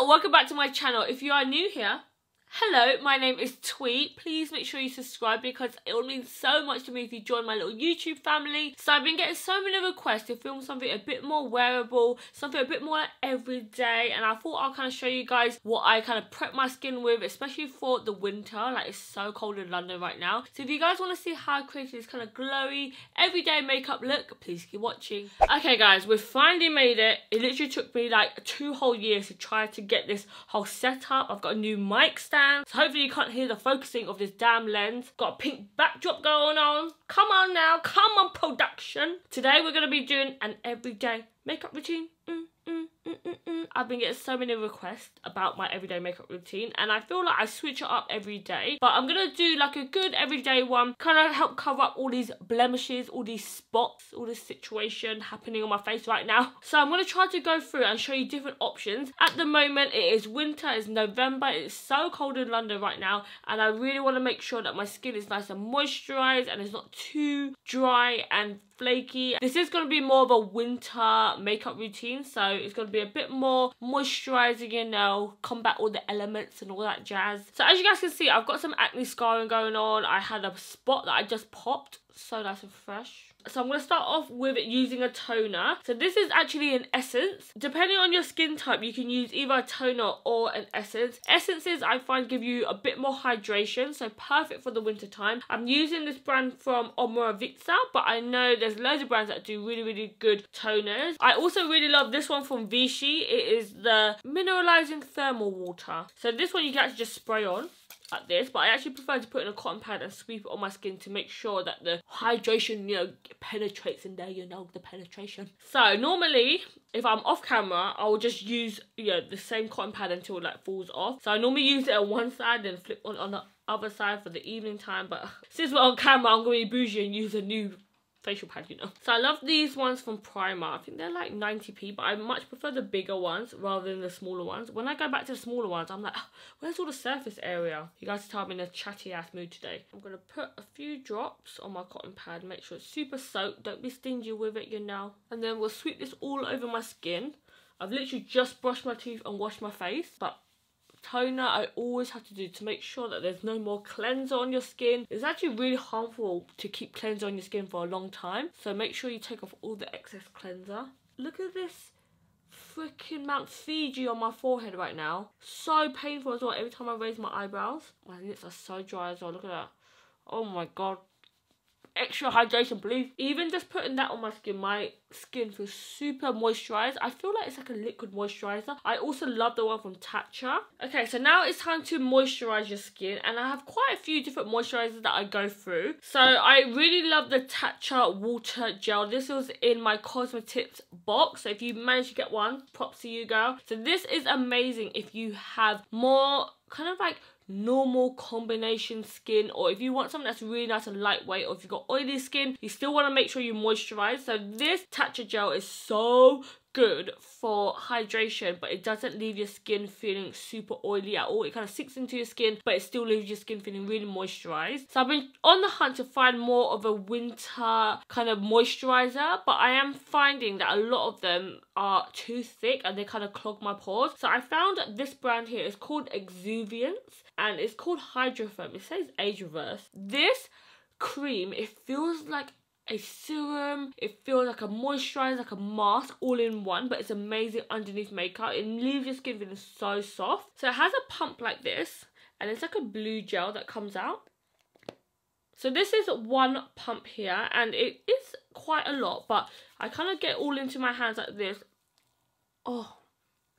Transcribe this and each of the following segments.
welcome back to my channel. If you are new here, hello, my name is Thuyl. Please make sure you subscribe because it will mean so much to me if you join my little YouTube family. So I've been getting so many requests to film something a bit more wearable, something a bit more like everyday, and I thought I'll kind of show you guys what I kind of prep my skin with, especially for the winter. Like, it's so cold in London right now. So if you guys want to see how I created this kind of glowy, everyday makeup look, please keep watching. Okay guys, we've finally made it. It literally took me like 2 whole years to try to get this whole setup. I've got a new mic stand. So hopefully you can't hear the focusing of this damn lens. Got a pink backdrop going on. Come on now, come on production. Today we're going to be doing an everyday makeup routine. I've been getting so many requests about my everyday makeup routine, and I feel like I switch it up every day, but I'm gonna do like a good everyday one, kind of help cover up all these blemishes, all these spots, all this situation happening on my face right now. So I'm gonna try to go through and show you different options. At the moment it is winter, it's November, it's so cold in London right now, and I really want to make sure that my skin is nice and moisturized and it's not too dry and flaky. This is going to be more of a winter makeup routine, so it's going to be a bit more moisturizing, you know, combat all the elements and all that jazz. So as you guys can see, I've got some acne scarring going on. I had a spot that I just popped, so nice and fresh. So I'm going to start off with using a toner. So this is actually an essence. Depending on your skin type, you can use either a toner or an essence. Essences I find give you a bit more hydration, so perfect for the winter time. I'm using this brand from Omorovicza, but I know there's loads of brands that do really good toners. I also really love this one from Vichy. It is the Mineralizing Thermal Water. So this one you can actually just spray on like this, but I actually prefer to put in a cotton pad and sweep it on my skin to make sure that the hydration, you know, penetrates in there, you know, the penetration. So normally, if I'm off camera, I will just use, you know, the same cotton pad until it like falls off. So I normally use it on one side and flip on the other side for the evening time, but since we're on camera, I'm going to be bougie and use a new facial pad, you know. So I love these ones from Primark. I think they're like 90p, but I much prefer the bigger ones rather than the smaller ones. When I go back to the smaller ones, I'm like, oh, where's all the surface area? You guys tell me I'm in a chatty ass mood today. I'm gonna put a few drops on my cotton pad, make sure it's super soaked, don't be stingy with it, you know. And then we'll sweep this all over my skin. I've literally just brushed my teeth and washed my face, but toner I always have to do to make sure that there's no more cleanser on your skin. It's actually really harmful to keep cleanser on your skin for a long time, so make sure you take off all the excess cleanser. Look at this freaking Mount Fiji on my forehead right now. So painful as well every time I raise my eyebrows. My lips are so dry as well, look at that. Oh my god. Extra hydration, please. Even just putting that on my skin, my skin feels super moisturized. I feel like it's like a liquid moisturizer. I also love the one from Tatcha. Okay, so now it's time to moisturize your skin, and I have quite a few different moisturizers that I go through. So I really love the Tatcha water gel. This was in my Cosmetics box, so if you managed to get one, props to you, girl. So this is amazing if you have more kind of like normal combination skin, or if you want something that's really nice and lightweight, or if you've got oily skin, you still want to make sure you moisturize. So this Tatcha gel is so good for hydration, but it doesn't leave your skin feeling super oily at all. It kind of sinks into your skin, but it still leaves your skin feeling really moisturized. So I've been on the hunt to find more of a winter kind of moisturizer, but I am finding that a lot of them are too thick and they kind of clog my pores. So I found this brand here is called Exuviance, and it's called Hydrofoam. It says age reverse. This cream, it feels like a serum, it feels like a moisturizer, like a mask all in one, but it's amazing underneath makeup. It leaves your skin feeling so soft. So it has a pump like this, and it's like a blue gel that comes out. So this is one pump here, and it is quite a lot, but I kind of get all into my hands like this. Oh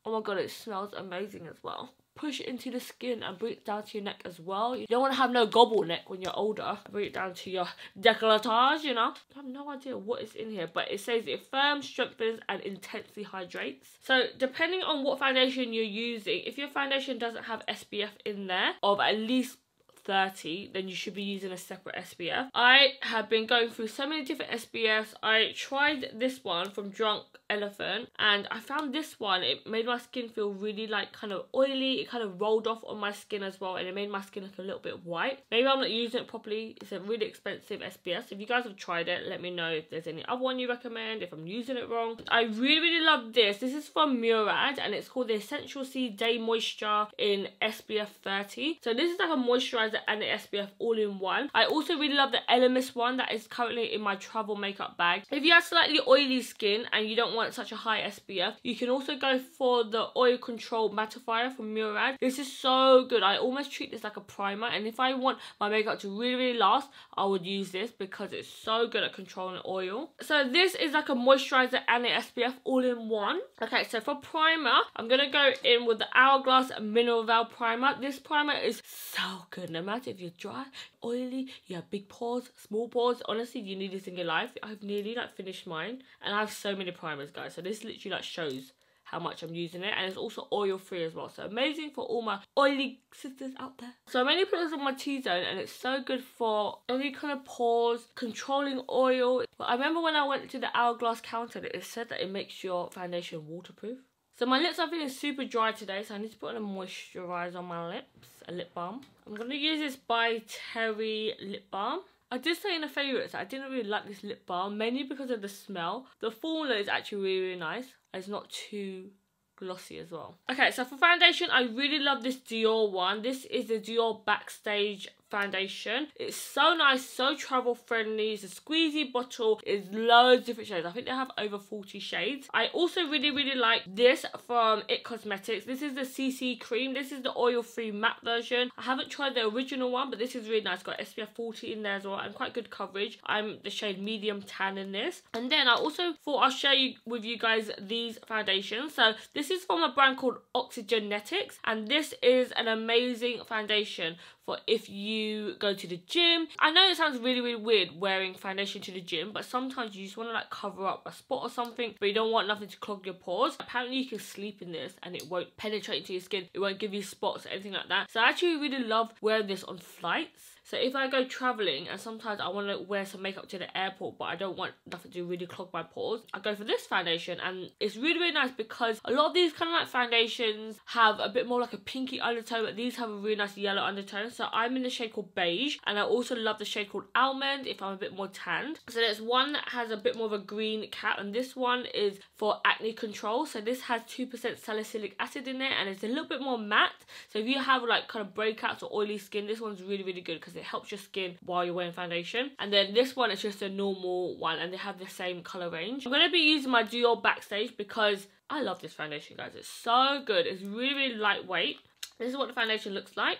my god, it smells amazing as well. Push it into the skin and bring it down to your neck as well. You don't want to have no gobble neck when you're older. Bring it down to your décolletage, you know. I have no idea what is in here, but it says it firms, strengthens and intensely hydrates. So depending on what foundation you're using, if your foundation doesn't have SPF in there of at least 30, then you should be using a separate SPF. I have been going through so many different SPFs. I tried this one from Drunk Elephant, and I found this one, it made my skin feel really like kind of oily. It kind of rolled off on my skin as well, and it made my skin look a little bit white. Maybe I'm not using it properly. It's a really expensive SPF, so if you guys have tried it, let me know if there's any other one you recommend, if I'm using it wrong. I really love this. This is from Murad, and it's called the Essential C Day Moisture in SPF 30. So this is like a moisturizer and an SPF all in one. I also really love the Elemis one that is currently in my travel makeup bag. If you have slightly oily skin and you don't want such a high SPF, you can also go for the Oil Control Mattifier from Murad. This is so good. I almost treat this like a primer, and if I want my makeup to really last, I would use this because it's so good at controlling oil. So this is like a moisturizer and an SPF all in one. Okay, so for primer, I'm gonna go in with the Hourglass Mineral Primer. This primer is so good, no matter if you're dry, oily, you have big pores, small pores. Honestly, you need this in your life. I've nearly like finished mine, and I have so many primers, guys, so this literally like shows how much I'm using it, and it's also oil free as well, so amazing for all my oily sisters out there. So I mainly put this on my T-zone, and it's so good for any kind of pores, controlling oil. But I remember when I went to the Hourglass counter, it said that it makes your foundation waterproof. So my lips are feeling super dry today, so I need to put on a moisturiser on my lips, a lip balm. I'm going to use this by Terry lip balm. I did say in the favourites that I didn't really like this lip balm, mainly because of the smell. The formula is actually really nice. It's not too glossy as well. Okay, so for foundation, I really love this Dior one. This is the Dior Backstage foundation. It's so nice, so travel friendly. It's a squeezy bottle. It's loads of different shades. I think they have over 40 shades. I also really like this from It Cosmetics. This is the CC cream. This is the oil free matte version. I haven't tried the original one, but this is really nice. It's got SPF 40 in there as well, and quite good coverage. I'm the shade medium tan in this. And then I also thought I'll share with you guys these foundations. So this is from a brand called Oxygenetics, and this is an amazing foundation for if you go to the gym. I know it sounds really weird wearing foundation to the gym, but sometimes you just want to like cover up a spot or something, but you don't want nothing to clog your pores. Apparently you can sleep in this and it won't penetrate into your skin. It won't give you spots or anything like that. So I actually really love wearing this on flights. So if I go travelling and sometimes I want to wear some makeup to the airport, but I don't want nothing to really clog my pores, I go for this foundation, and it's really nice because a lot of these kind of like foundations have a bit more like a pinky undertone, but these have a really nice yellow undertone. So I'm in the shade called Beige, and I also love the shade called Almond if I'm a bit more tanned. So there's one that has a bit more of a green cap, and this one is for acne control. So this has 2% salicylic acid in it, and it's a little bit more matte. So if you have like kind of breakouts or oily skin, this one's really good because it helps your skin while you're wearing foundation. And then this one is just a normal one, and they have the same colour range. I'm going to be using my Dior Backstage because I love this foundation, guys. It's so good. It's really lightweight. This is what the foundation looks like.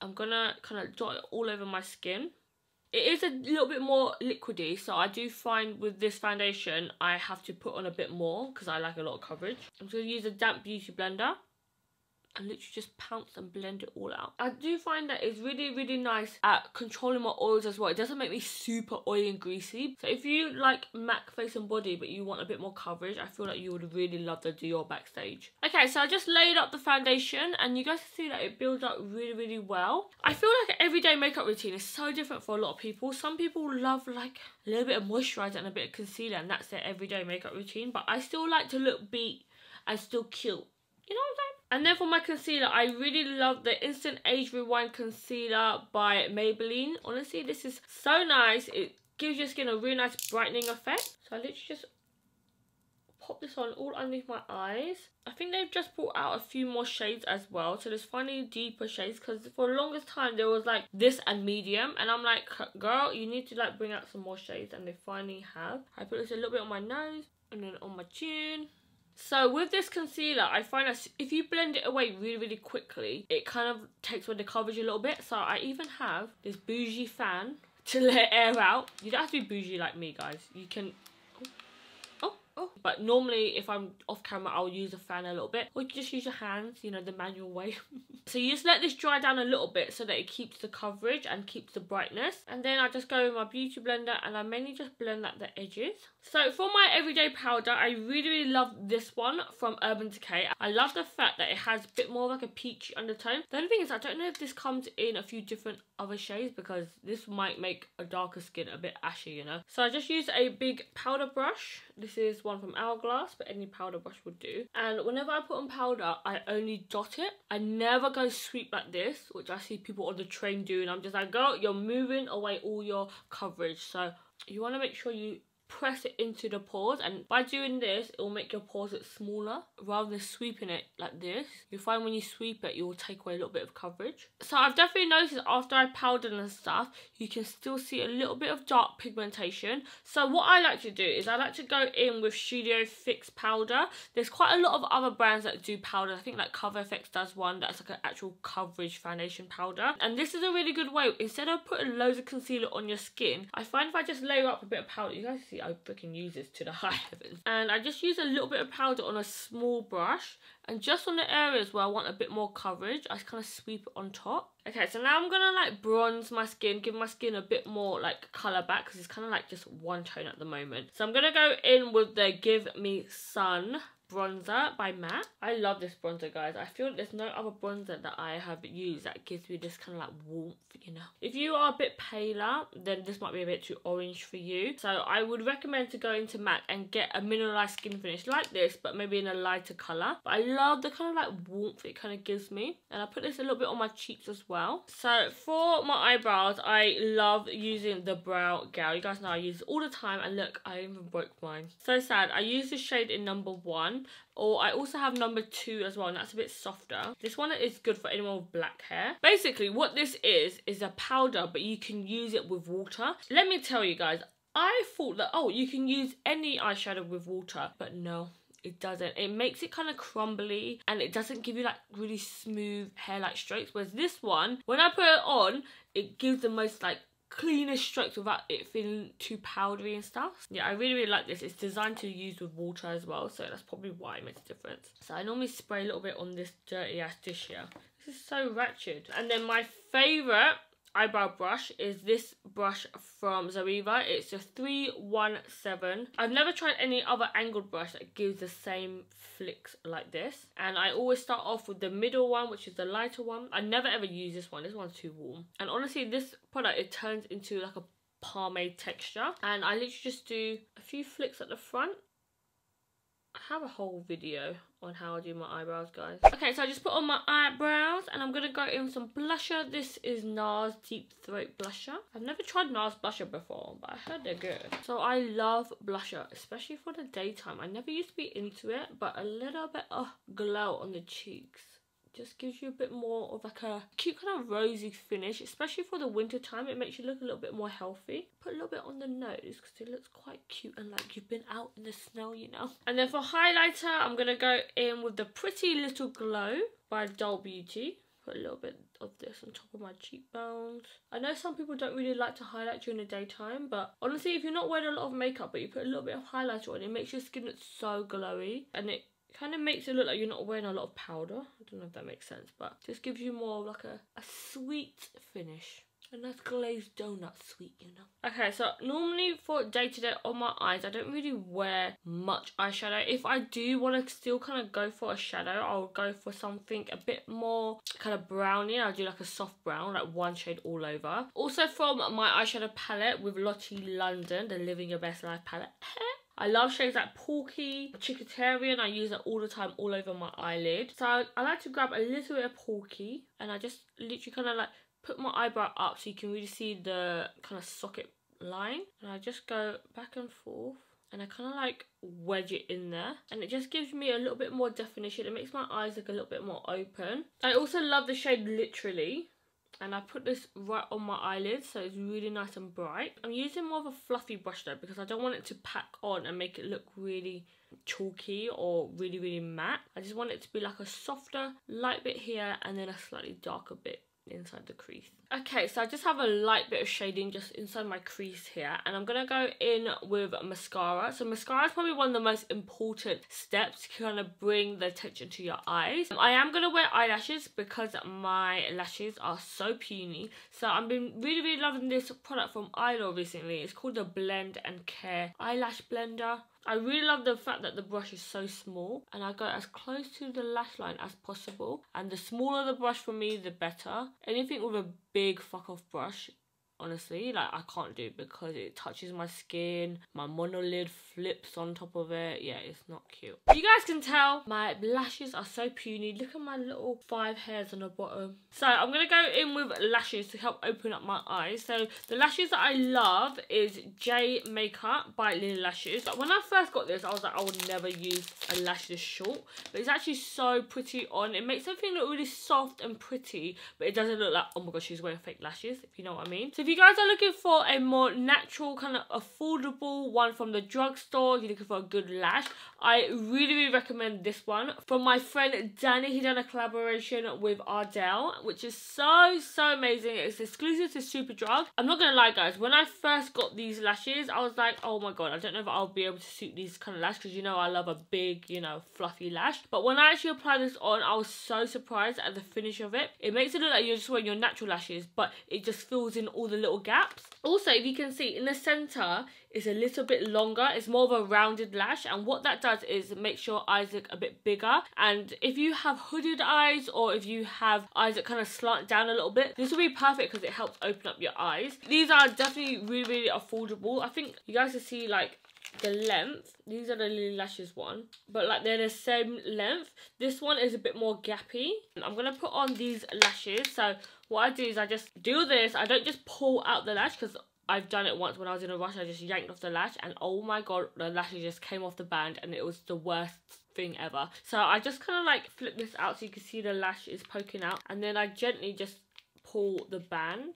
I'm going to kind of dot it all over my skin. It is a little bit more liquidy, so I do find with this foundation I have to put on a bit more because I like a lot of coverage. I'm going to use a damp beauty blender and literally just pounce and blend it all out. I do find that it's really nice at controlling my oils as well. It doesn't make me super oily and greasy. So if you like MAC face and body but you want a bit more coverage, I feel like you would really love the Dior Backstage. Okay, so I just laid up the foundation, and you guys can see that it builds up really well. I feel like an everyday makeup routine is so different for a lot of people. Some people love like a little bit of moisturiser and a bit of concealer, and that's their everyday makeup routine. But I still like to look beat and still cute. You know what I'm saying? And then for my concealer, I really love the Instant Age Rewind Concealer by Maybelline. Honestly, this is so nice. It gives your skin a really nice brightening effect. So I literally just pop this on all underneath my eyes. I think they've just brought out a few more shades as well. So there's finally deeper shades, because for the longest time there was like this and medium. And I'm like, girl, you need to like bring out some more shades. And they finally have. I put this a little bit on my nose and then on my chin. So with this concealer, I find that if you blend it away really quickly, it kind of takes away the coverage a little bit. So I even have this bougie fan to let air out. You don't have to be bougie like me, guys. You can... Oh, oh. But normally if I'm off camera, I'll use a fan a little bit, or you just use your hands, you know, the manual way. So you just let this dry down a little bit so that it keeps the coverage and keeps the brightness. And then I just go with my beauty blender and I mainly just blend out the edges. So for my everyday powder, I really love this one from Urban Decay. I love the fact that it has a bit more like a peachy undertone. The only thing is I don't know if this comes in a few different other shades, because this might make a darker skin a bit ashy, you know. So I just use a big powder brush. This is one from Hourglass, but any powder brush would do. And whenever I put on powder, I only dot it. I never go sweep like this, which I see people on the train do, and I'm just like, girl, you're moving away all your coverage. So you want to make sure you press it into the pores, and by doing this it will make your pores look smaller rather than sweeping it like this. You'll find when you sweep it, you will take away a little bit of coverage. So I've definitely noticed after I powdered and stuff, you can still see a little bit of dark pigmentation. So what I like to do is I like to go in with Studio Fix powder. There's quite a lot of other brands that do powder. I think like Cover FX does one that's like an actual coverage foundation powder, and this is a really good way. Instead of putting loads of concealer on your skin, I find if I just layer up a bit of powder, you guys see I freaking use this to the high heavens. And I just use a little bit of powder on a small brush, and just on the areas where I want a bit more coverage, I kind of sweep it on top. Okay, so now I'm gonna like bronze my skin, give my skin a bit more like colour back, because it's kind of like just one tone at the moment. So I'm gonna go in with the Give Me Sun bronzer by MAC. I love this bronzer, guys. I feel like there's no other bronzer that I have used that gives me this kind of like warmth, you know. If you are a bit paler, then this might be a bit too orange for you. So I would recommend to go into MAC and get a mineralized skin finish like this, but maybe in a lighter colour. But I love the kind of like warmth it kind of gives me. And I put this a little bit on my cheeks as well. So for my eyebrows, I love using the Brow Gel. You guys know I use it all the time, and look, I even broke mine. So sad. I use the shade in number 1. Or I also have number 2 as well, and that's a bit softer. This one is good for anyone with black hair. Basically, what this is a powder, but you can use it with water. Let me tell you guys, I thought that, oh, you can use any eyeshadow with water, but no. It doesn't. It makes it kind of crumbly, and it doesn't give you like really smooth hair-like strokes. Whereas this one, when I put it on, it gives the most like cleanest strokes without it feeling too powdery and stuff. Yeah, I really like this. It's designed to use with water as well, so that's probably why it makes a difference. So I normally spray a little bit on this dirty ass dish here. This is so ratchet. And then my favourite eyebrow brush is this brush from Zoeva. It's a 317. I've never tried any other angled brush that gives the same flicks like this, and I always start off with the middle one, which is the lighter one. I never ever use this one. This one's too warm, and honestly this product, it turns into like a pomade texture, and I literally just do a few flicks at the front. I have a whole video on how I do my eyebrows, guys. Okay, so I just put on my eyebrows, and I'm gonna go in with some blusher. This is NARS Deep Throat Blusher. I've never tried NARS blusher before, but I heard they're good. So I love blusher, especially for the daytime. I never used to be into it, but a little bit of glow on the cheeks just gives you a bit more of like a cute kind of rosy finish, especially for the winter time. It makes you look a little bit more healthy. Put a little bit on the nose because it looks quite cute and like you've been out in the snow, you know. And then for highlighter, I'm gonna go in with the Pretty Little Glow by Doll Beauty. Put a little bit of this on top of my cheekbones. I know some people don't really like to highlight during the daytime, but honestly, if you're not wearing a lot of makeup but you put a little bit of highlighter on, it makes your skin look so glowy, and it kind of makes it look like you're not wearing a lot of powder. I don't know if that makes sense, but just gives you more like a sweet finish. A nice glazed donut sweet, you know. Okay, so normally for day-to-day on my eyes, I don't really wear much eyeshadow. If I do want to still kind of go for a shadow, I'll go for something a bit more kind of browny. I'll do like a soft brown, like one shade all over. Also from my eyeshadow palette with Lottie London, the Living Your Best Life palette. I love shades like Porky, Chickatarian. I use it all the time all over my eyelid. So I like to grab a little bit of Porky, and I just literally kind of like put my eyebrow up so you can really see the kind of socket line. And I just go back and forth, and I kind of like wedge it in there, and it just gives me a little bit more definition. It makes my eyes look a little bit more open. I also love the shade Literally, and I put this right on my eyelids so it's really nice and bright. I'm using more of a fluffy brush though, because I don't want it to pack on and make it look really chalky or really matte. I just want it to be like a softer light bit here and then a slightly darker bit inside the crease. Okay, so I just have a light bit of shading just inside my crease here, and I'm gonna go in with mascara. So mascara is probably one of the most important steps to kind of bring the attention to your eyes. I am gonna wear eyelashes because my lashes are so puny. So I've been really loving this product from Eyeliner recently. It's called the Blend and Care Eyelash Blender. I really love the fact that the brush is so small, and I go as close to the lash line as possible, and the smaller the brush for me the better. Anything with a big fuck off brush, honestly, like, I can't do because it touches my skin, my monolid flips on top of it. Yeah, it's not cute. You guys can tell my lashes are so puny. Look at my little 5 hairs on the bottom. So I'm gonna go in with lashes to help open up my eyes. So the lashes that I love is J Makeup by Lily Lashes. Like, when I first got this, I was like, I would never use a lash this short, but it's actually so pretty on. It makes everything look really soft and pretty, but it doesn't look like, oh my gosh, she's wearing fake lashes, if you know what I mean. So if you guys are looking for a more natural, kind of affordable one from the drugstore, if you're looking for a good lash, I really recommend this one. From my friend Danny, he done a collaboration with Ardell, which is so amazing. It's exclusive to Superdrug. I'm not gonna lie, guys, when I first got these lashes, I was like, oh my god, I don't know if I'll be able to suit these kind of lashes, because you know I love a big, you know, fluffy lash. But when I actually applied this on, I was so surprised at the finish of it. It makes it look like you're just wearing your natural lashes, but it just fills in all the little gaps. Also, if you can see in the center, it's a little bit longer. It's more of a rounded lash, and what that does is it makes your eyes look a bit bigger. And if you have hooded eyes, or if you have eyes that kind of slant down a little bit, this will be perfect because it helps open up your eyes. These are definitely really affordable. I think you guys can see like the length. These are the Lily Lashes one, but like they're the same length. This one is a bit more gappy. I'm gonna put on these lashes. So what I do is I just do this. I don't just pull out the lash, because I've done it once when I was in a rush. I just yanked off the lash, and oh my god, the lashes just came off the band, and it was the worst thing ever. So I just kind of like flip this out so you can see the lash is poking out, and then I gently just pull the band.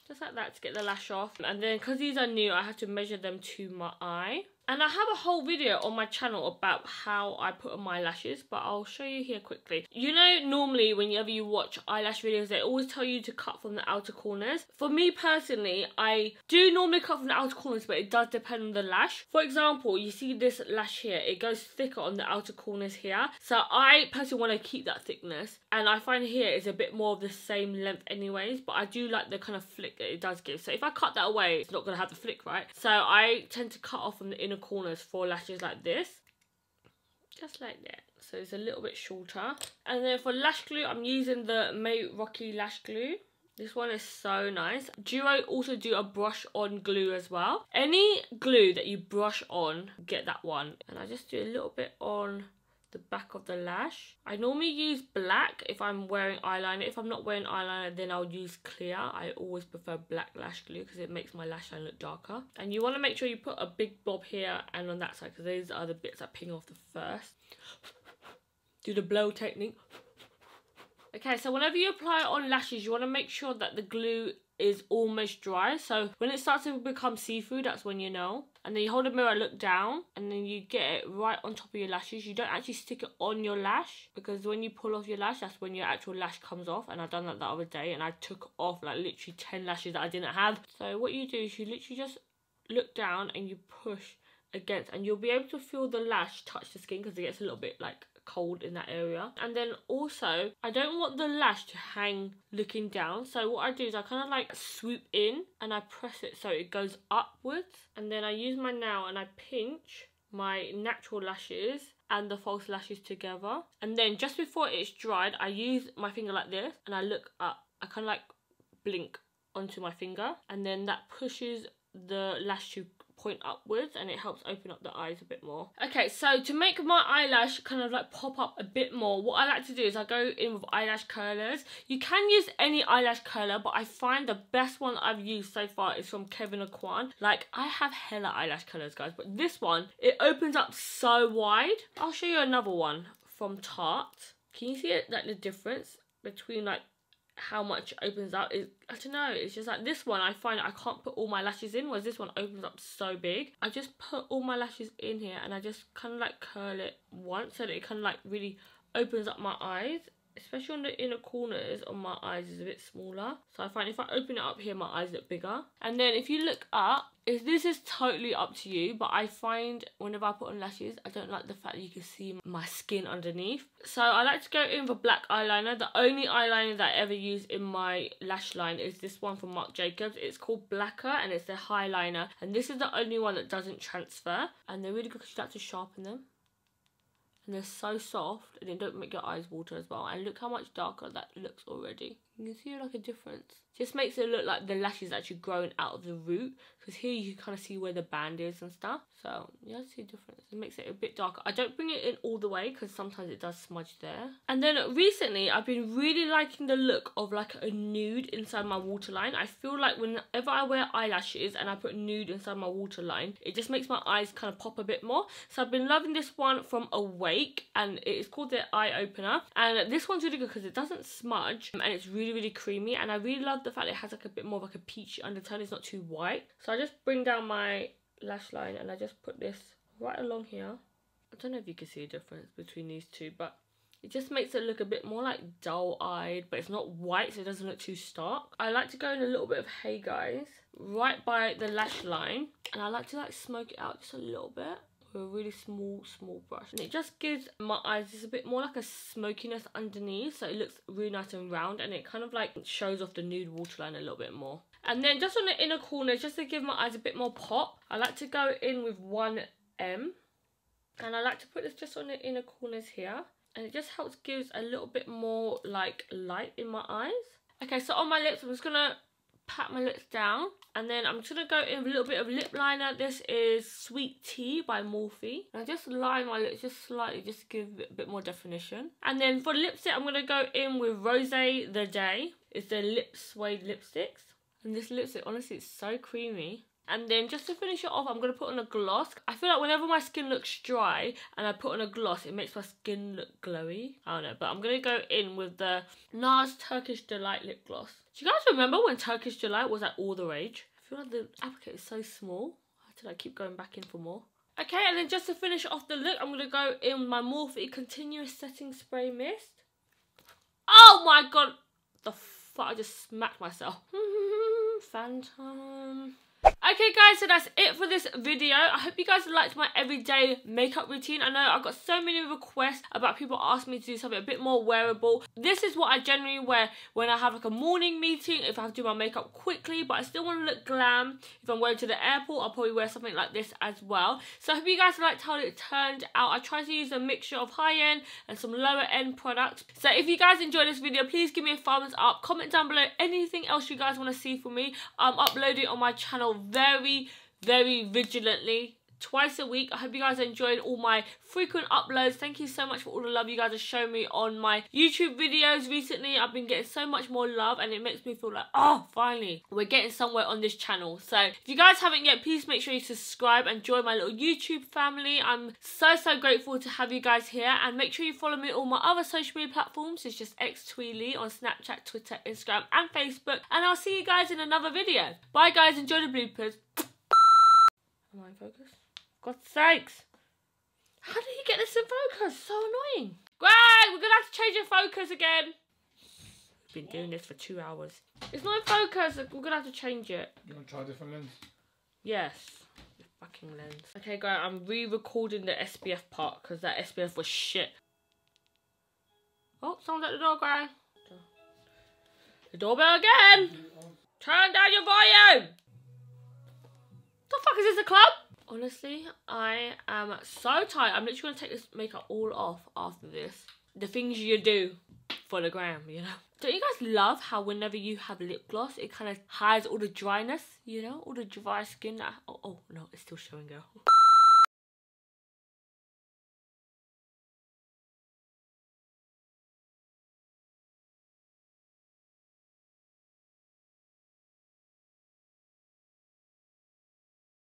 Just like that to get the lash off. And then because these are new, I have to measure them to my eye. And I have a whole video on my channel about how I put on my lashes, but I'll show you here quickly. You know, normally whenever you watch eyelash videos, they always tell you to cut from the outer corners. For me personally, I do normally cut from the outer corners, but it does depend on the lash. For example, you see this lash here, it goes thicker on the outer corners here. So I personally want to keep that thickness, and I find here is a bit more of the same length anyways, but I do like the kind of flick that it does give. So if I cut that away, it's not going to have the flick, right? So I tend to cut off from the inner corners for lashes like this, just like that, so it's a little bit shorter. And then for lash glue, I'm using the May Rocky lash glue. This one is so nice. Duo also do a brush on glue as well. Any glue that you brush on, get that one. And I just do a little bit on the back of the lash. I normally use black if I'm wearing eyeliner. If I'm not wearing eyeliner, then I'll use clear. I always prefer black lash glue because it makes my lash line look darker. And you want to make sure you put a big blob here and on that side, because those are the bits that ping off the first. Do the blow technique. Okay, so whenever you apply it on lashes, you want to make sure that the glue is almost dry. So when it starts to become see-through, that's when you know. And then you hold a mirror, look down, and then you get it right on top of your lashes. You don't actually stick it on your lash, because when you pull off your lash, that's when your actual lash comes off. And I've done that the other day, and I took off like literally 10 lashes that I didn't have. So what you do is you literally just look down and you push against, and you'll be able to feel the lash touch the skin, because it gets a little bit like cold in that area. And then also, I don't want the lash to hang looking down, so what I do is I kind of like swoop in and I press it so it goes upwards, and then I use my nail and I pinch my natural lashes and the false lashes together, and then just before it's dried, I use my finger like this and I look up. I kind of like blink onto my finger, and then that pushes the lash to point upwards, and it helps open up the eyes a bit more. Okay, so to make my eyelash kind of like pop up a bit more, what I like to do is I go in with eyelash curlers. You can use any eyelash curler, but I find the best one I've used so far is from Kevin Aquan. Like, I have hella eyelash curlers, guys, but this one, it opens up so wide. I'll show you another one from Tarte. Can you see it, like the difference between like how much it opens up? I don't know, it's just like this one I find I can't put all my lashes in, whereas this one opens up so big. I just put all my lashes in here and I just kind of like curl it once so that it kind of like really opens up my eyes especially on the inner corners on my eyes, is a bit smaller. So I find if I open it up here, my eyes look bigger. And then if you look up, this is totally up to you, but I find whenever I put on lashes, I don't like the fact that you can see my skin underneath. So I like to go in with a black eyeliner. The only eyeliner that I ever use in my lash line is this one from Marc Jacobs. It's called Blacker and it's their Highliner. And this is the only one that doesn't transfer. And they're really good because you like to sharpen them. And they're so soft and they don't make your eyes water as well. And look how much darker that looks already. You can see like a difference. Just makes it look like the lash is actually growing out of the root. Because here you can kind of see where the band is and stuff. So you see a difference. It makes it a bit darker. I don't bring it in all the way because sometimes it does smudge there. And then recently I've been really liking the look of like a nude inside my waterline. I feel like whenever I wear eyelashes and I put nude inside my waterline, it just makes my eyes kind of pop a bit more. So I've been loving this one from Awake and it is called the Eye Opener. And this one's really good because it doesn't smudge and it's really creamy. And I really love the fact it has like a bit more of like a peachy undertone. It's not too white. So I just bring down my lash line and I just put this right along here. I don't know if you can see a difference between these two, but it just makes it look a bit more like dull-eyed, but it's not white, so it doesn't look too stark. I like to go in a little bit of Hey Guys right by the lash line, and I like to like smoke it out just a little bit with a really small brush, and it just gives my eyes just a bit more like a smokiness underneath, so it looks really nice and round, and it kind of like shows off the nude waterline a little bit more. And then just on the inner corners, just to give my eyes a bit more pop, I like to go in with 1M. And I like to put this just on the inner corners here. And it just helps gives a little bit more like light in my eyes. Okay, so on my lips, I'm just going to pat my lips down. And then I'm just going to go in with a little bit of lip liner. This is Sweet Tea by Morphe. And I just line my lips just slightly, just to give it a bit more definition. And then for lipstick, I'm going to go in with Rosé The Day. It's the Suede lipsticks. And this lipstick, honestly, it's so creamy. And then just to finish it off, I'm going to put on a gloss. I feel like whenever my skin looks dry and I put on a gloss, it makes my skin look glowy. I don't know, but I'm going to go in with the NARS Turkish Delight lip gloss. Do you guys remember when Turkish Delight was like all the rage? I feel like the applicator is so small. I have to like keep going back in for more. Okay, and then just to finish off the look, I'm going to go in with my Morphe Continuous Setting Spray Mist. Oh my god! The fuck, I just smacked myself. Phantom. Okay guys, so that's it for this video. I hope you guys liked my everyday makeup routine. I know I got so many requests about people asking me to do something a bit more wearable. This is what I generally wear when I have like a morning meeting, if I have to do my makeup quickly, but I still want to look glam. If I'm going to the airport, I'll probably wear something like this as well. So I hope you guys liked how it turned out. I tried to use a mixture of high-end and some lower-end products. So if you guys enjoyed this video, please give me a thumbs up. Comment down below anything else you guys want to see from me. I'm uploading on my channel very vigilantly twice a week. I hope you guys are enjoying all my frequent uploads. Thank you so much for all the love you guys have shown me on my YouTube videos recently. I've been getting so much more love and it makes me feel like, oh, finally, we're getting somewhere on this channel. So if you guys haven't yet, please make sure you subscribe and join my little YouTube family. I'm so grateful to have you guys here, and make sure you follow me on all my other social media platforms. It's just xThuyl on Snapchat, Twitter, Instagram and Facebook, and I'll see you guys in another video. Bye guys, enjoy the bloopers. Am I in focus? God's sakes. How did he get this in focus? So annoying. Greg, we're going to have to change your focus again. We've been doing this for 2 hours. It's not in focus. We're going to have to change it. You want to try a different lens? Yes. The fucking lens. Okay, guys, I'm re-recording the SPF part because that SPF was shit. Oh, someone's at the door, Greg. The doorbell again. Turn down your volume. The fuck is this, a club? Honestly, I am so tired. I'm literally going to take this makeup all off after this. The things you do for the gram, you know. Don't you guys love how whenever you have lip gloss, it kind of hides all the dryness, you know? All the dry skin. Oh no, it's still showing, girl.